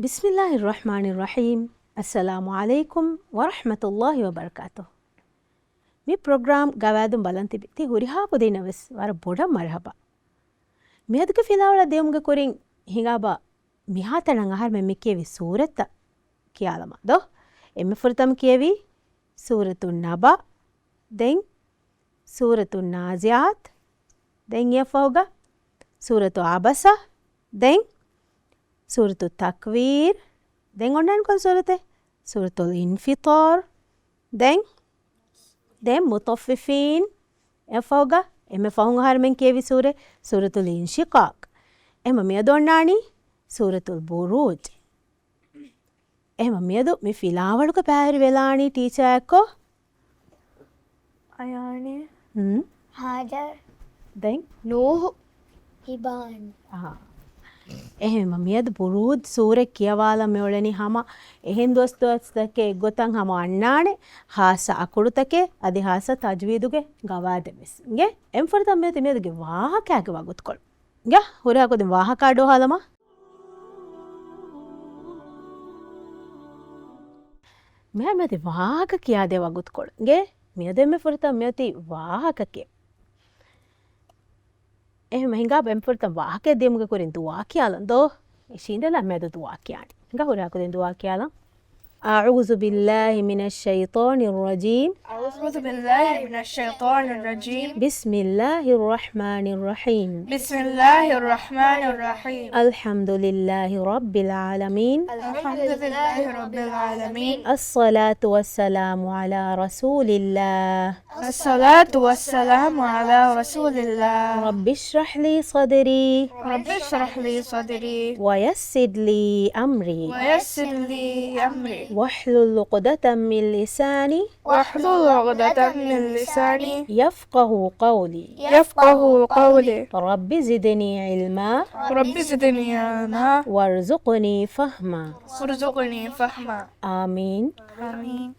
Bismillahirrahmanirrahim. Assalamu alaikum wa rahmatullahi wa barakatuh. Mi program gawadum balantibi ti hurihapu dinaves war boda marhaba. Mi aduka filawala deumga korin hingaba mihatanan ahar me mikkevi surata kiyalama do emme furtam kiyevi suratun naba den suratun naziyat den yafoga suratu abasa den suratu takwir den onnan kon surate suratul infitar den mutaffifin yafoga emme fahun ahar men kiyevi suratul inshiqaq emma me donnani suratul buruj emma medu mi filawaluka paari velani teacher ekko ayani Hajar den Nuh Iban එහෙම මියද පුරුද් සූරෙ කියවාලා මෙවලනි හම එහෙන් දොස්තොස්තකේ ගොතන් හම අන්නානේ හාස අකුරුතකේ අදි හාස තජ්වීදුගේ ගවාදෙමිස් ගේ එම්ෆර තමයි තිමේදගේ වාහකයක වගුත් කොල් ගේ හොරා කොද වාහකාඩෝ හලම මෙහෙමද වාහක කියා දේ වගුත් කොල් ගේ මියදෙම ෆරත මෙති වාහකකේ එහෙම හිඟා බෙම්පුරත වාහකේ දෙමුගේ කොරින් දුවා කියලා දෝ ඉෂින්දලා මැද දුවා කියන්නේ හිඟා හොරා කොදෙන් දුවා කියලා أعوذ بالله من الشيطان الرجيم أعوذ بالله من الشيطان الرجيم بسم الله الرحمن الرحيم بسم الله الرحمن الرحيم الحمد لله رب العالمين الحمد لله رب العالمين الصلاة والسلام على رسول الله الصلاة والسلام على رسول الله رب اشرح لي صدري رب اشرح لي صدري ويسر لي أمري ويسر لي أمري واحلل عقدة من لساني واحلل عقدة من لساني يفقه قولي يفقه قولي رب زدني علما رب زدني علما وارزقني فهما وارزقني فهما آمين آمين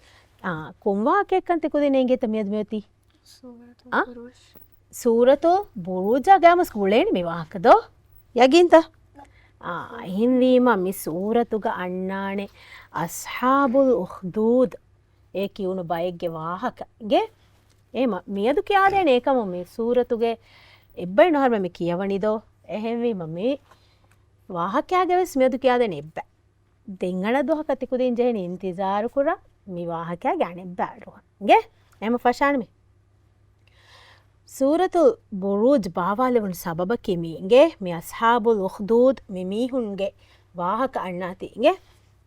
කුම්වා කෙක්කන්ති කුදිනේගේ තමියද මෙති سورة البروج සූරතෝ බුරුජා ගාම ස්කූලේනි මෙවාකදෝ යගින්ත හින්වීම මි සූරතුග අන්නානේ අස්හාබුල් උඛ්දූද් ඒ කියුණු බයික්ගේ වාහකගේ එම මියදු කියාදේන ඒකම මේ සූරතුගේ එබ්බයි නොහරම මේ කියවනිදෝ එහෙන්වීම මේ වාහකයාගේ වෙස් මියදු කියාදේන එබ්බ දෙංගන දොහ කතිකුදින් ජෙහෙන ඉන්තිසාරු කුරා මේ වාහකයා ගානේ බෑරුවගේ එම ෆෂාන මේ සූරතු බුරුජ් බාවාලෙවුන් සබබ කිමීගේ මේ අස්හාබුල් උඛ්දූද් මිමීහුන්ගේ වාහක අන්නාතිගේ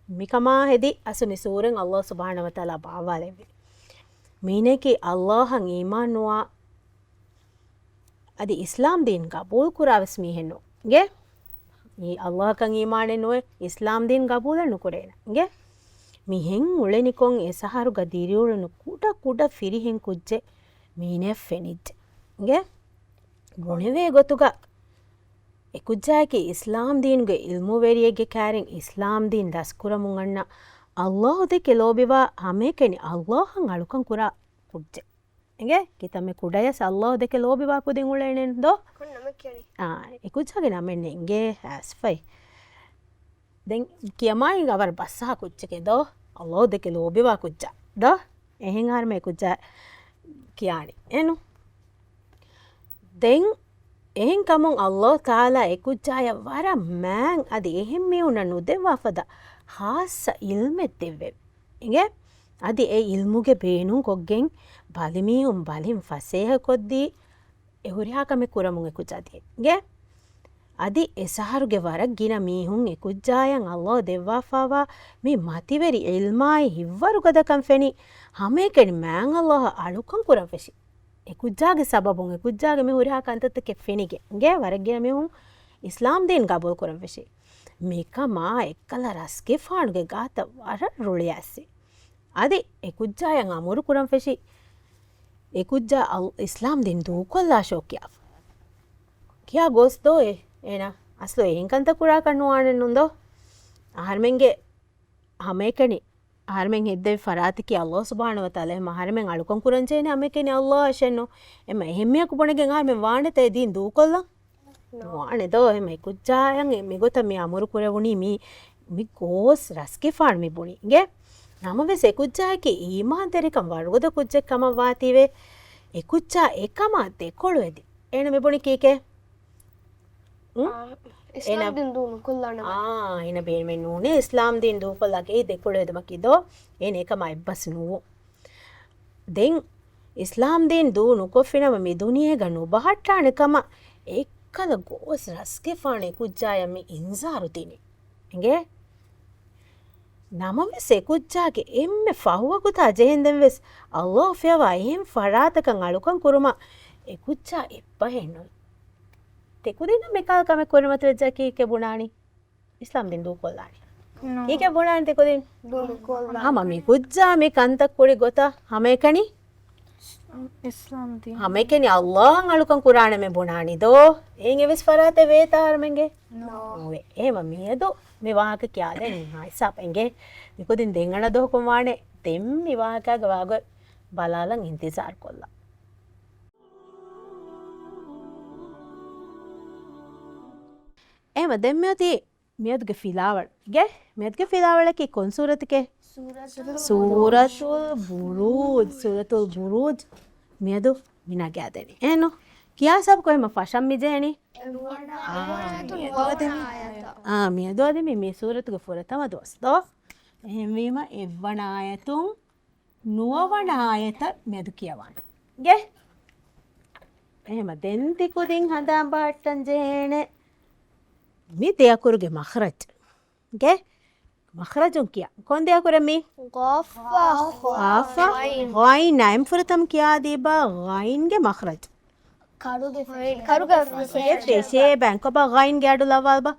මිකමා හෙදි අසුනි සූරෙන් අල්ලාහ් සුබ්හානහු වතාලා බාවාලෙවි මීනේකි අල්ලාහන් ඊමානුවා අදි ඉස්ලාම් දීන් කබූල් කුරාවස් මීහෙන්නෝ ගේ මේ අල්ලාහකන් ඊමානේ නොේ ඉස්ලාම් දීන් කබූල් නුකුරේන ගේ මිහෙන් උලෙනිකොන් ඒ සහරු ගදීරියුලනු කුඩ ෆිරිහෙන් කුජ්ජේ මීනේ ෆෙනිජ් ගේ ගොණවේ ගොතුග එකුජ්ජාගේ ඉස්ලාම් දීන්ගේ ඉල්මු වෙරියගේ කෑරෙන් ඉස්ලාම් දීන් දස්කුරමුන් අන්න අල්ලාහ් දෙක ලෝබිවා හැමේ කෙනි අල්ලාහන් අලුකන් කුරා කුජ්ජේ ගේ කිතමේ කුඩයස් අල්ලාහ් දෙක ලෝබිවා කුදින් උලෙනෙන් දෝ එකුජ්ජාගේ නමෙන්නේ ගේ ඇස්ෆයි දැන් කියමයි ගවර බස්සහ කුච්චකේ දෝ අල්ලාහ් දෙක ලෝබිවා කුච්චා දෝ එහෙන් හර මේ කුච්චා කියානි එනු දැන් එහෙන් කමුන් අල්ලාහ් තාලා එකුච්චාය වර මෑන් අදි එහෙන් මේ උන නුදෙවෆද හාස ඉල්මෙත් දෙවෙ ඉගේ අදි ඒ ඉල්මුගේ බේනුන් කොග්ගෙන් බලිමියුම් බලින් ෆසේහ කොද්දී එහුරියාකම කුරමුන් එකුච්චාදී ගේ අදි එසහරුගේ වරක් ගින මීහුන් එකුජ්ජායන් අල්ලාහ් දෙව්වාෆාවා මේ මතිවරි ඉල්මායි හිවරු ගදකම් ෆෙනි හැමේකෙනි මෑන් අල්ලාහ් අලුකම් කුරවෙසි එකුජ්ජාගේ සබබුන් එකුජ්ජාගේ මේ හුරියා කන්තත් කෙෆෙනිගේ ගේ වරක් ගින මීහුන් ඉස්ලාම් දීන් ගබල් කුරවෙසි මේකමා එක්කල රස්ගේ ෆානුගේ ගාත වර රුලියැසි අදි එකුජ්ජායන් අමුරු කුරම් ෆෙසි එකුජ්ජා ඉස්ලාම් දීන් දූකොල්ලා ශෝකියා කියා ගොස්දෝ ඒන අස්ලෝ එහෙන්කන්ත කුරා කන්නුවානෙන් නුන්දෝ ආහර්මෙන්ගේ හැමේකනි ආහර්මෙන් හෙද්දේ ෆරාතිකි අල්ලාහ් සුබ්හානහු වතාලා එම ආහර්මෙන් අලුකම් කුරන්චේනේ හැමේකනි අල්ලාහ් අෂන්නෝ එම එහෙම්මියක් බොණගෙන් ආහර්මෙන් වාණෙතේ දීන් දූකොල්ලා වාණෙ දෝ එම කුච්චායන් මෙගොත මේ අමුරු කුරවුනි මී mi gos raske farm mi buni ge namave sekuccaake iman terikam warugoda kujjekkama waative ekucca ekama dekolu edi ena mi buni kike ඉස්ලාම් දින් දුණු කොල්ලන්න ena ben men nune islam din du kollage dekolu eduma kido ena ekama ebbas nuwo den islam din du nukofinama mi duniye ganu bahattane kama ekkala gos raske fane kujjaya mi inzaru tini enge namave sekuccaage emme fahuwakuta jehenden wes allah fewa ehim faratakan alukan kuruma ekucca eppa henno tekudina mekal kame kurumatu wejja kike bunani islam din du kollani kike bunani tekudin දුණු කොල්ල ama mi kujja me kantak kuri gota hama ekani ඉස්ලාම් දී hama ekani allah alukan kurana me bunani do en eves farate vetar menge no ema miedo me wahaka kyada ni haisa penge mikudin dengana do komane tem mi wahaka gawago balalan intizar kolla ema demmati mieduge filawal ge mieduge filawal ki kon suratike suratul buruj miedu mina gadeni eno kiya sab ko ema fasham mi jeni miedu ademi me suratuge furatama dosto එහෙම වීම එවණ ආයතුන් නුවවණ ආයත මෙදු කියවන්න ගේ එහෙම දෙන්ති කුදින් හඳාම් බාට්ටන් ජේන මි දෙයකුරුගේ මහරජ් ගේ මහරජුන් කියා කොන් දෙයකුර මි ආෆා ගයින් නයිම් ෆුරතම් කියා දීබා ගයින්ගේ මහරජ් කරුගේ ෆේෂේ බැංක බා ගයින් ගෑඩු ලවල් බා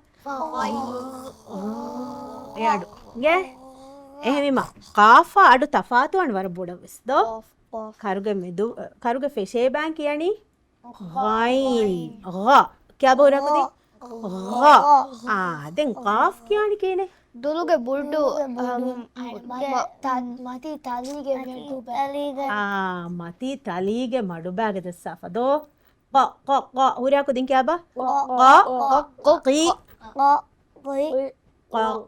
එයාඩු ගේ එහෙම කාෆා අඩු තෆාතුවන් වර බොඩවස් දෝ කරුගේ මෙදු කරුගේ ෆේෂේ බැංක කියනි ගයින් ගා क्या बोल रहा है දැන් කාෆ් කියන්නේ කේනේ දුළුගේ බුල්ඩු මති තලීගේ මති තලීගේ මඩු බෑගද සෆදෝ ق هوريكو دين كابا قي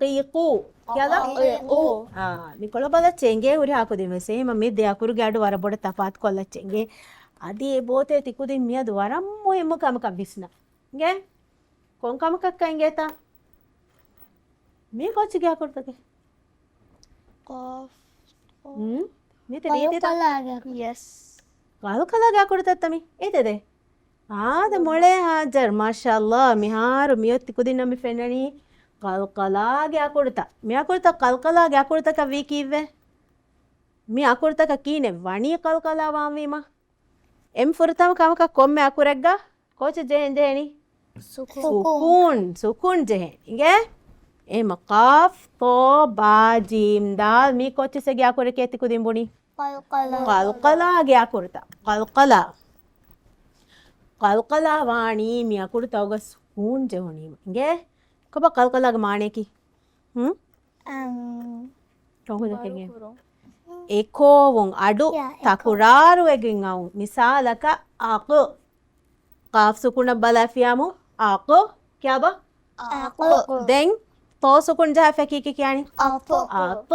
قيقو كذا නිකොල බල චෙන්ගේ හුරියාකු දිමසේ මම මේ දෙයකුරු ගැඩු වර බොඩ තපාත් කොල්ල චෙන්ගේ අදී ඒ බෝතේ තිකුදින් මියද වරම් මොෙම කමක විස්න ගේ කොන් කමකක් කයින්ගේ තා මේ කොච්චි ගියා කරතකේ මේ තේ තා yes කාල කලා ගියා කරතත් මේ ඒතේ ආද මොලේ හාජර් මාෂාඅල්ලා මිහාරු මියොත් තිකුදින් නම් ෆෙන්නනි කල්කලාගේ අකුරත මේ අකුරත කල්කලාගේ අකුරත කවි කිව්වේ මේ අකුරත කීනේ වණී කල්කලා වාමීම එම් ෆුරතම කමක කොම්මේ අකුරෙක්ගා කොච ජෙන් ජෙනි සුකුන් ජෙන් ඉගේ එම කාෆ් තෝ බා ජීම් දාල් මේ කොච සගේ අකුරේ කේති කුදින් බුනි කල්කලාගේ අකුරත කල්කලා වාණී මේ අකුරත ඔග සුකුන් ජෙවණීම ඉගේ कब कल कलग माने की टोंगो जकेंगे एको वों अडु तकुरारु एगिन आउ मिसालक आक काफ सुकुन बलाफियामु आक क्या बा दें तो सुकुन जहा फेकी की क्यानी आक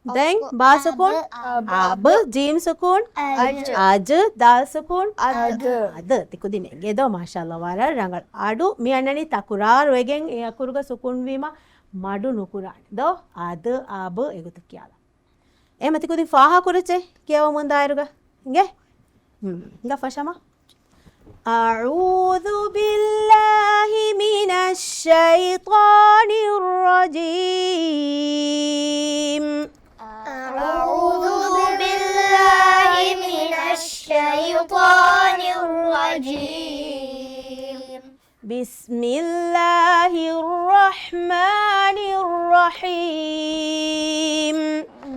दें बा सुकुन अब जीम सुकुन आज दाल सुकुन අද තිකු දිනේ ගෙදෝ මාෂාල්ලා වර රංගල් අඩු මියන්නනි තකුරාර වෙගෙන් ඒ අකුරුග සුකුන් වීම මඩු නුකුරාන දෝ අද ආබ එගොත කියලා එහෙම තිකු දින් ෆාහා කුරචේ කියව මොන් දායරුග ගේ ගා ෆෂම أعوذ بالله من الشيطان الرجيم أعوذ بالله من الشيطان الرجيم بسم الله الرحمن الرحيم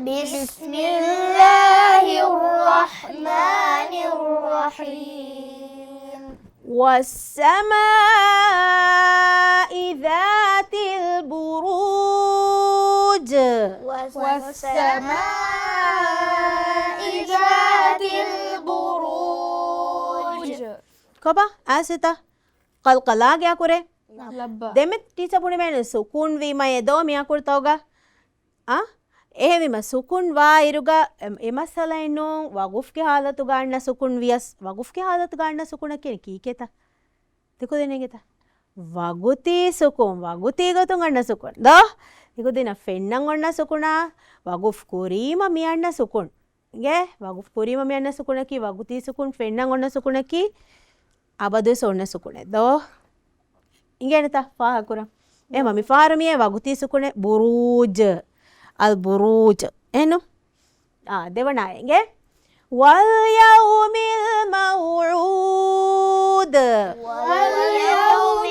بسم الله الرحمن الرحيم والسماء ذات البروج والسماء ذات البروج कबा ऐसे था कलकला क्या करे ලබ්බා දෙමෙ ටීචර් පුණි මෙන්න සුකුන් වීම යදෝ මියා කුර්තෝගා එහෙවිම සුකුන් වා ඉරුගා එමසලයිනෝ වගුෆ්ගේ ಹಾಲತು ගන්න සුකුන් වියස් වගුෆ්ගේ ಹಾಲತು ගන්න සුකුණ කියන කීකේත තිකු දෙනේගෙත වගුති සුකුන් වගුති ගතුන් ගන්න සුකුන් දා තිකු දෙන ෆෙන්නන් ඔන්න සුකුණා වගුෆ් කුරීම මියන්න සුකුන් ගේ වගුෆ් කුරීම මියන්න සුකුණකි වගුති සුකුන් ෆෙන්නන් ඔන්න සුකුණකි අබදු සොන්න සුකුනේ දෝ ඉංගෙනත ෆාහකුරා එම මි ෆාරමියේ වගුති සුකුනේ බුරූජ් අල් බුරූජ් එනු දෙවනායගේ වල් යෞමිල් මව්ஊද් واليوم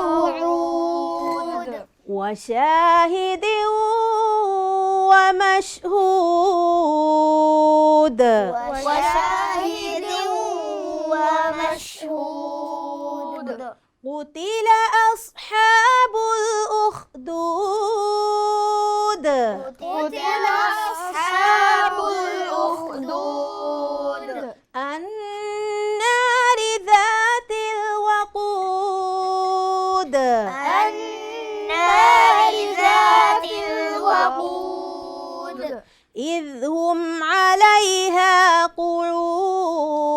الموعود وشاهد ومشهود وشاهد ومشهود قتل أصحاب الأخدود قتل أصحاب الأخدود النار ذات الوقود النار ذات الوقود إذ هم عليها قعود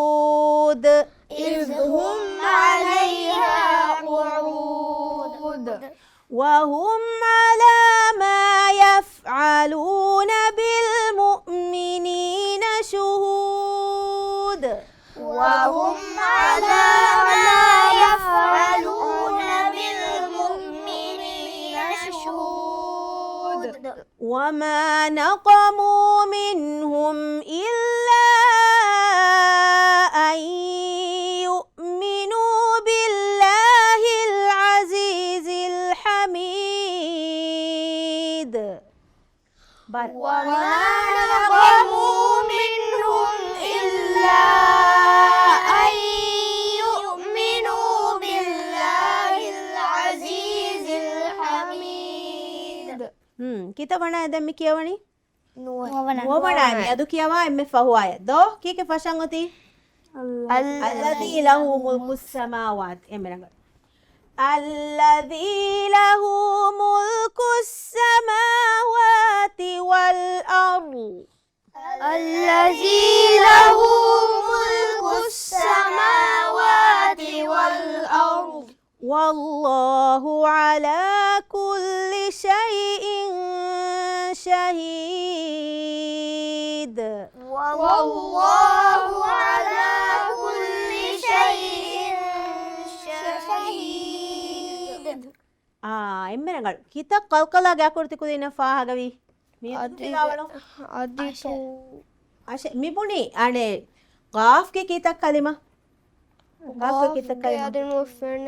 إذ هم عليها قعود وهم على ما يفعلون بالمؤمنين شهود وهم على ما يفعلون بالمؤمنين شهود وما نقموا منهم إلا أن يؤمنوا بالله العزيز الحميد وما نقموا منهم إلا أن يؤمنوا بالله العزيز الحميد kita wana demi kiyawani نوبنا wobana adu kiyawa emme fahuaya do kike fashangoti alladhi lahu mulku samawati emeranga alladhi lahu mulku samawati wal ardh الذي له ملك السماوات والأرض والله على كل شيء شهيد والله على كل شيء شهيد එම්මෙනගල් kita qalqala gakurti kudina fahagavi අදිතු ashe mipuni ane qaf ke kita kalima qaf ke kita kalima අදිමු ෆෙන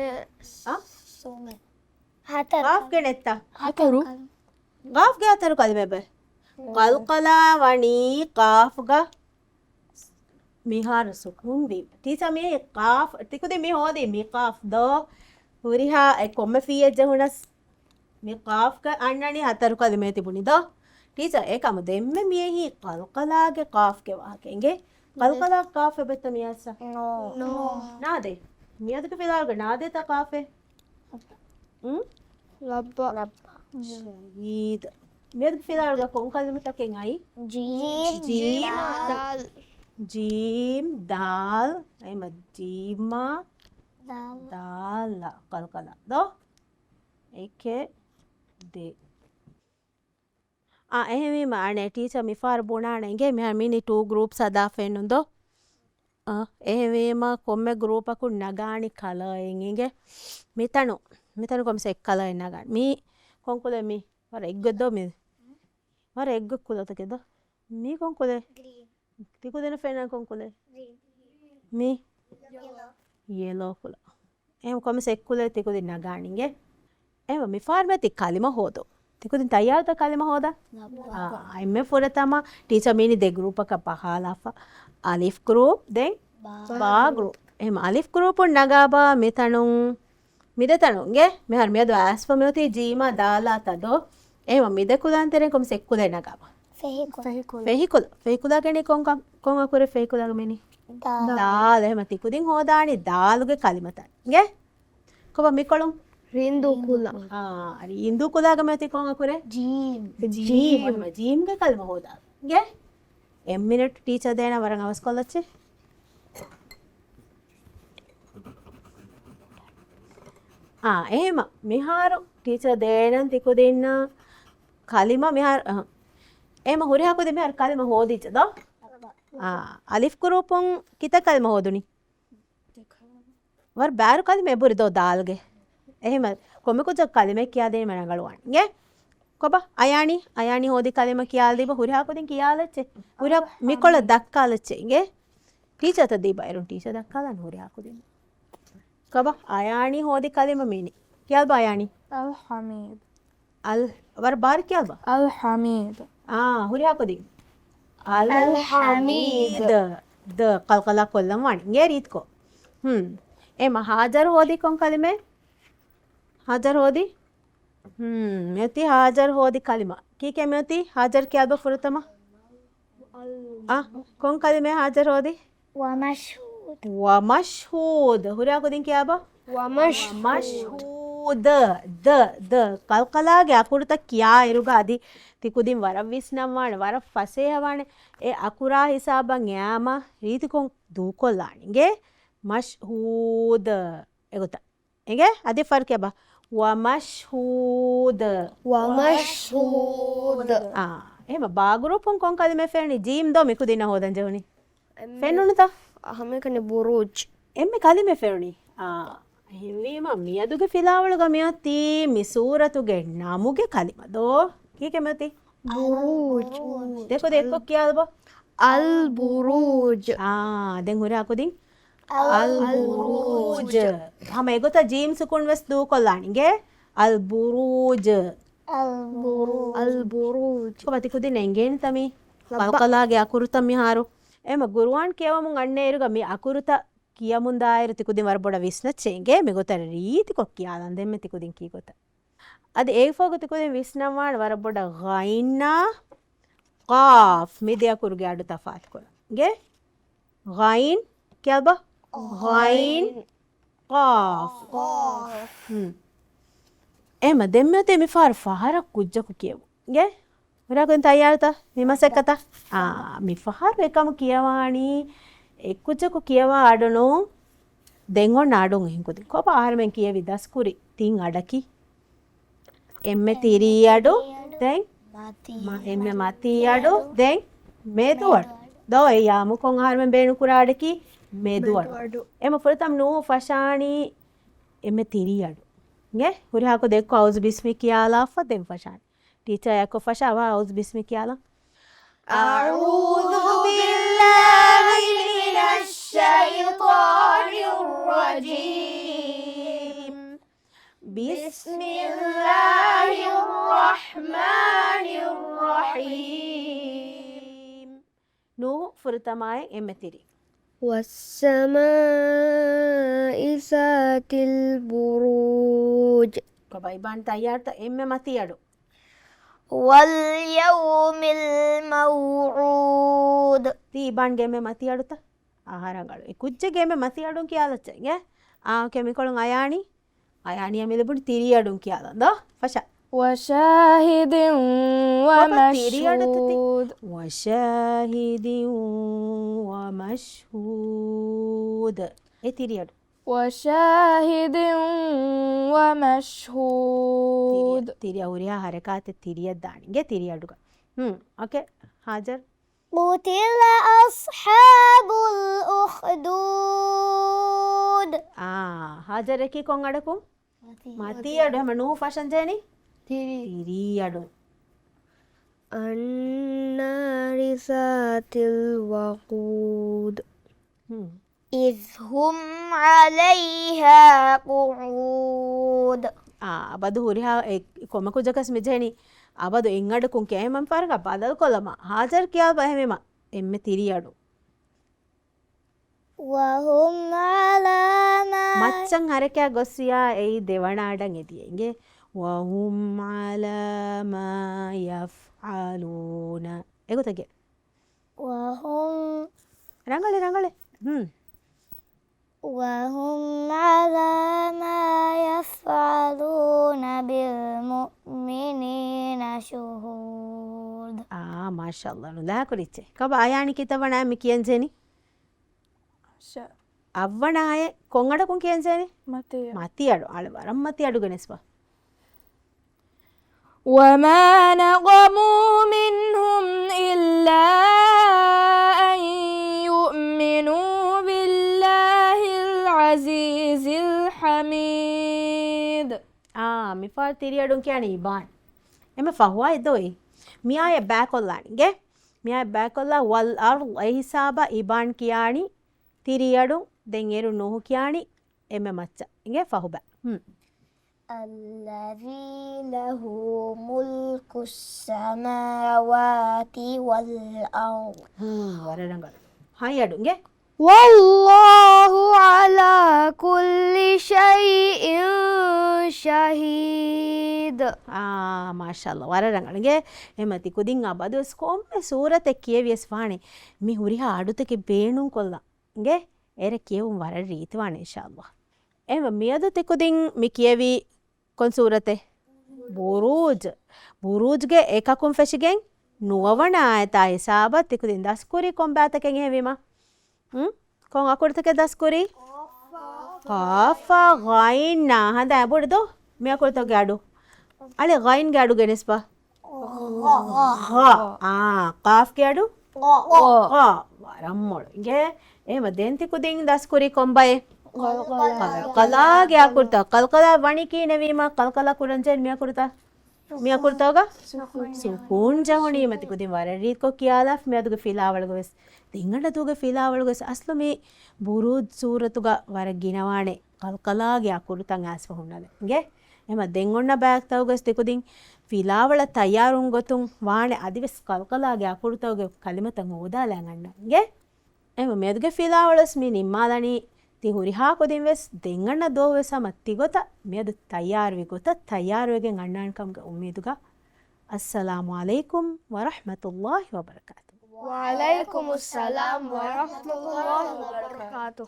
qaf ke netta හතරු qaf ge ataru kalima be qalqala wani qaf ga mihar sukun vi tisa me qaf tikude me hodi me qaf do puriha e komme fiye jahunas me qaf ga annani hataru kalima tibuni do tisa ekam demme miehi qalqala ge qaf ge wahakenge qalqala qaf e betta miyasa no nade miyadu ke fidal ga nade ta qaf e ලබ්බා shahid miyadu ke fidal ga kon kalima taken ai جيم jim දාල් jim dal ai ma jima دال dala qalqala do eke de එහෙම මානේ teacher මිෆාර බොනාණෙන්ගේ මෙහා මිනි 2 groups අදා ෆෙන්නුන්දෝ එහෙම කොම්මෙ group අකු නගානි කලයෙන්ගේ මිතනු කොම්සෙ කලයෙන් නගානි මී කොන්කොලෙ මී වර එග්ගදෝ මී වර එග්ග කුලතකෙද මී කොන්කොලෙ තිකු දෙන ෆෙන්න කොන්කොලෙ මී yellow කුල එහෙම කොම්සෙ කුලෙ තිකු දෙන නගානිගේ එහෙම මිෆාර මෙති කලිම හොදෝ තිකුදින් තයාරත කලිම හොදා එම්මෙ ෆොරතම ටීචර් මීනි දෙ ගෲප් එක පහලාෆ අලිෆ් ගෲප් දෙන් බා ගෲප් එහෙම අලිෆ් ගෲප් නගාබා මෙතනුන් මිදතනුන්ගේ මෙහර මෙද ආස්ෆ මෙති ජීමා දාලා තදෝ එහෙම මිදකුලන්තරෙන් කොම් සෙක්කුලේ නගාබා ෆෙහිකුලා කෙනෙක් කොන් අකුරේ ෆෙහිකුලා මෙනි දාල එහෙම තිකුදින් හොදානි දාලුගේ කලිමතන් ගේ කොබ මිකොළුම් ರಿಂದು ಕುಲ අරි ඉන්දු කුලාග මෙති කොංග කුරේ ජීම්ගේ කල්ම හෝදා ගේ එම්මිනට ටීචර් දේන වරන් අවස් කොල්ලච්චේ එහෙම මිහාරු ටීචර් දේනන් තිකු දෙන්න කලිම මිහාර එහෙම හුරිහාකුද මිහාර කලිම හෝදිච්චද අලිෆ් කුරූපොන් කිත කල්ම හෝදුනි වර බෑරු කලිම එබුරි දෝ දාල්ගේ එහෙම කොමකුජ කලිමේ කියා දෙන්න මනගලුවන් ගේ කොබ අයානි හෝදි කලිම කියාල් දීබ හුරිහාකුදින් කියාලච්චේ හුරිහා මිකොළ දක්කාලච්චේ ගේ ටීචර් ත දීබ එරුන් ටීචර් දක්කාලන් හුරිහාකුදින් කොබ අයානි හෝදි කලිම මිනි කියාල් බ අයානි الحميد අල් වර බාර කියාල් බ الحميد හුරිහාකුදින් අල් හමීද ද කල්කලා කොල්ලම් වණි ගේ රීත්කෝ එම හාජර් හෝදි කොන් කලිමේ हाजर होदी मेती हाजर होदी कलिमा की क्या मेती हाजर क्या दो फुरतमा कौन कलिमे हाजर होदी वमशहूद हुरिया को दिन क्या बा वमशहूद द कलकला गे अकुरता क्या इरुगा आदि तिकुदिन वरव विस्नवाण वरव फसेहवाणे ए अकुरा हिसाबं यामा रीति कों दूकोल्लाणिगे मशहूद एगोता एगे अदे फर्क क्या बा वमशहूद එහෙම බාගුරුපොන් කොන් කලිමේ ෆෙරනි ජීම් දෝ මිකු දින හොදන් ජවනි ෆෙන්නුනත ಹಮೆ ಕನೆ ಬುರೂಜ್ එම්මೆ කලිමේ ෆෙරනි එහෙම මියදුගේ ෆිලාවල ගමියති මිසූරතුගේ නමුගේ කලිම දෝ කී කෙමති ಬುರೂಜ್ දෙකො දෙක්කො කියාද බ ಅಲ್ ಬುರೂಜ್ දැන් හොරා කොදින් අල් බුරූජ් හැම එගොත ජීම් සුකුන් වෙස් දූ කොල්ලානිගේ අල් බුරූජ් ಅಲ್ ಬುರೂಜ್ කොබති කුදි නෙන්ගෙන් තමි කල්කලාගේ අකුරුත මිහාරු එම ගුරුවන් කියවමුන් අන්නේ ඉරුග මේ අකුරුත කියමුන් දායර තිකුදින් වර බොඩ විස්නච්චේගේ මෙගොතර රීති කොක් කියාලන් දෙම්මෙ තිකුදින් කීගොත අද ඒ ෆෝග තිකුදින් විස්නවාන වර බොඩ ගයින්නා قاف මෙදේ අකුරුගේ අඩු තෆාත් කොළගේ ගයින් කියල්බ ගයින් قاف එම දෙම්මතේ මිෆාර ෆහරක් කුජ්ජකු කියවු ගේ හොරාගෙන් තයාරත විමසකත මිෆහර එකම කියවානි එක්කුජකු කියවා අඩනෝ දෙංගොන් නාඩුන් හිකුදි කොප ආහාරමෙන් කියවි දස්කුරි තින් අඩකි එම්මෙ තිරී අඩු දැන් එම්මෙ මති අඩු දැන් මේදුවඩ දෝ ඒ යාමු කොන් ආහාරමෙන් බේනු කුරාඩකි මේදුවඩ එම ෆොරතම් නෝ ෆෂානි එම්මෙ තිරී අඩු गे हुरिया को देखो औज़ बिस्मी कियाला फदेम फशान टीचर या को फशावा औज़ बिस्मी कियाला अऊज़ु बिल्लाहि मिनश शैतानिर रजीम बिस्मिल्लाहिर रहमानिर रहीम नो फुरतमाए एमतिरी والسماء ذات البروج كبايبان تيارتا إمّا ماتيادو واليوم الموعود تيبان جيمّا ماتيادو تا ආහාරංගලු ඒ කුච්ච ගේමේ මතියඩුන් කියලාච්ච ගේ කෙමිකොලුන් අයානි යමිලබුන් තිරියඩුන් කියලා දා ෆෂා وشاهد ومشهود وشاهد ومشهود ඒ තිරියඩු وشاهد ومشهود තිරිය උරියා හරකාත තිරියක් දානිගේ තිරියඩුක ඕකේ හාජර් قتل أصحاب الأخدود හාජර් එකී කොන් අඩකුම් මතියඩු හැම නූ ෆෂන් ජේනි තිරියඩු النار ذات الوقود إذ هم عليها قعود අබදු හුරිහා කොමකුජකස් මෙජේනි අබදු එංගඩකුන් කෑමන් පාරක බදල් කොළම හාජර් කියා බහෙමෙම එම්මෙ තිරියඩු وهم على ما මච්චන් හරකයා ගොස්සියා එයි දෙවනාඩන් එතියෙන්ගේ وهم على ما يفعلون එගොතගේ وهم රංගලේ وهم على ما يكون بالمؤمنين شهود. ಮಾಶಾಅಲ್ಲಾ ನುದಾ ಕುರಿಚೆ ಕಬ ಆಯಾಣಿ ಕಿತವಣ ಮಿ ಕಿಯಂಜೆನಿ ಅವ್ವಣಾಯ ಕೊಂಗಡ ಕುಂ ಕಿಯಂಜೆನಿ ಮತಿಯಾಡು ಆಳೆ ವರಂ ಮತಿಯಾಡು ಗಣೇಸ್ವಾ وما نقموا منهم إلا أن يؤمنوا بالله العزيز الحميد. මිෆාර් තිරියඩුන් කියන්නේ ඉබාන් එම ෆහුවා එදොයි මියාය බෑකොල්ලානිගේ මියාය බෑකොල්ලා වල් අර්ද් ඒ හිසාබා ඉබාන් කියානි තිරියඩුන් දෙන් එරු නොහු කියානි එම මච්ච ඉගේ ෆහුබා الذي له ملك السماوات والأرض. වරරංගල හයියඩුන්ගේ والله على كل شيء شهيد. ಮಾಶಾಅಲ್ಲಾ ವರರಂಗನಿಗೆ ಎಮತಿ ಕುದಿಂಗ ಬದುಸ್ ಕೊಮ್ಮೆ ಸೂರತೆ ಕಿಯವಿಯಸ್ ವಾಣೆ ಮಿ ಹುರಿಹ ಆಡುತಕ್ಕೆ ಬೇಣುಂ ಕೊಲ್ಲ ಗೆ ಎರೆ ಕಿಯವುಂ ವರ ರೀತಿ ವಾಣೆ ಇನ್ಶಾಅಲ್ಲಾ ಎಮ ಮಿಯದು te ಕುದಿಂ ಮಿ ಕಿಯವಿ ಕೊನ್ ಸೂರತೆ ಬುರೂಜ್ ಗೆ ಏಕಕುಂ ಫೆಶಿಗೆಂ ನುವವಣ ಆಯತ ಹಿಸಾಬ te ಕುದಿಂ ದಸ್ಕುರಿ ಕೊಂಬಾತಕೆ ಹೆವಿಮ කොන් අකුරතක දස්කුරි කාෆා ගයින් නා හඳ ඇබුඩදෝ මෙ අකුරතක ගාඩු අලේ ගයින් ගාඩු ගෙනස්පා කාෆ් ගාඩු වරම්මොಳು ಗೆ එහෙම දෙන්ති කුදින් දස්කුරි කොම්බයේ කලාගේ අකුරත කල්කලා වණිකී නෙවීම කල්කලා කුරංජෙන් මෙ අකුරතා මෙ අකුරතාවග සුකූන් ජවණී මති කුදින් වරරීත් කො කියාලා මෙ අදුගේ ෆිලාවලග වෙස් දෙංගඩතුගේ ෆිලාවලග අස්ලු මේ බුරුද් සූරතුග වර ගිනවානේ කල්කලාගේ අකුරුතන් ආස්ව හුන්නද ගේ එම දෙංගොන්න බෑක් තවගස් දෙකුදින් ෆිලාවල තයාරුන් ගොතුන් වානේ අදිවස් කල්කලාගේ අකුරුතවගේ කලිමතන් ඕදාලා ගන්න ගේ එම මෙදුගේ ෆිලාවලස් මේ නිම්මාලනි ති හුරිහා කොදින් වෙස් දෙංගන්න දෝවෙස මත්ති ගොත මෙද තයාරුවේ ගොත තයාරුවගෙන් අන්නාන්කම්ග උම්මීදුග අස්සලාමු අලයිකුම් වරහ්මතුල්ලාහි වබරකාතුහු. وعليكم السلام ورحمة الله وبركاته.